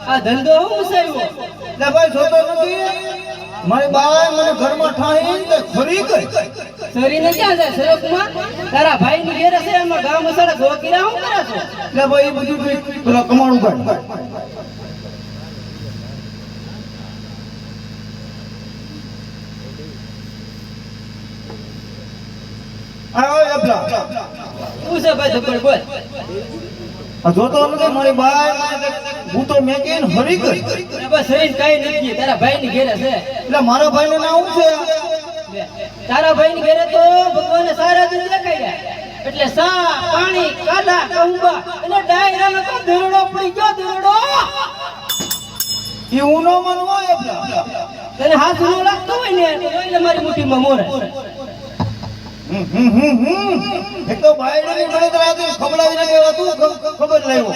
આ ધંધો હું ઉસાવ્યો લે ભાઈ જોતો નથી મારી બાય મને ઘરમાં ઠાઈ કે ખરી ગઈ સરીને ક્યાં જાય સરકમાં તારા ભાઈ ની ઘેર છે એમાં ગામ મસાડા ગોકીરા હું કરે છો લે ભાઈ એ બધું પેલા કમાણું કાઢ આવો એપલા હું છે ભાઈ ધબડ બોલ આ જોતો નથી મારી બાય હું તો મેકીન હરી ગઈ બસ સરીને કઈ નથી તારા ભાઈ ની ઘેર છે એટલે મારા ભાઈને નામ છે તારા ભાઈ ની ઘેરે તો ભગવાને સારા દિન દેખાડ્યા એટલે સા પાણી કાલા કહુંબા અને ડાયરાનો તો દરડો પડી ગયો દરડો ઈ ઉનો મનવો એપલા તને હાથ ન લાગતો હોય ને એટલે મારી મુઠ્ઠીમાં મોરે એક તો બાયડી ની ગણતરી હતી ખબડાવી ને ગયો તું ખબર લાવ્યો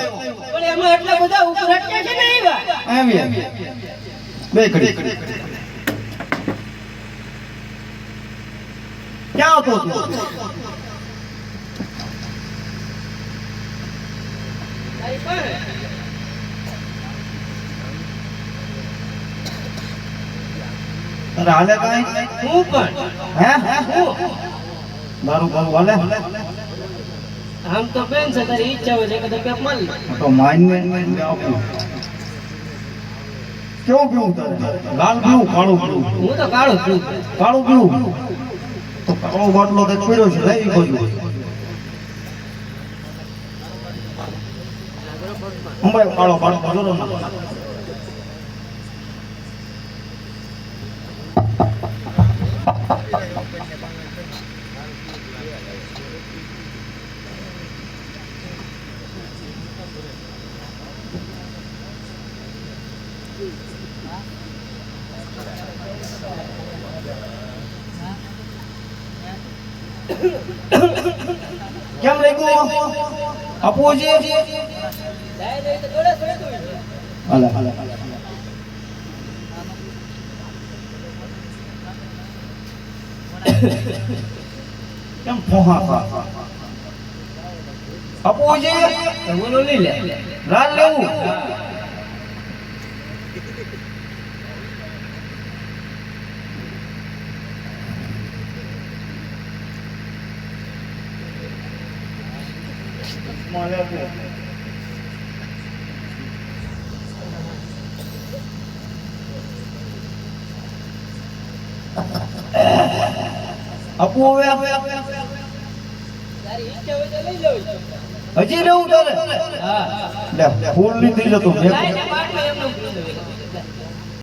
પણ એમાં એટલા બધા ઉપર અટક્યા છે ને એવા આવી બે ઘડી ક્યાં હતો તું અરે હાલે કાઈ હું પણ હે દારૂ બારૂ હાલે આમ તો બેન છે તારી ઈચ્છા હોય છે કે પેપ મળ તો માન્ય આપું કેવું પીવું તારે લાલ પીવું કાળું પીવું હું તો કાળો છું કાળું પીવું તો કાળો બાટલો તે પીડ્યો છે લઈ ગયો અંબાઈ કાળો બાટલો જોરો ના કેમ લાગ્યું અપોજી હાલે હાલે કેમ ફોહા અપોજી બોલો લઈ લે લાલ લેવું આપું હવે તારી ઈચ્છા હોય તો લઈ લઉં હજી લેવું તારે હા લે ફૂલ નથી જતું લાઈને બાટલો એમનો પી દઉં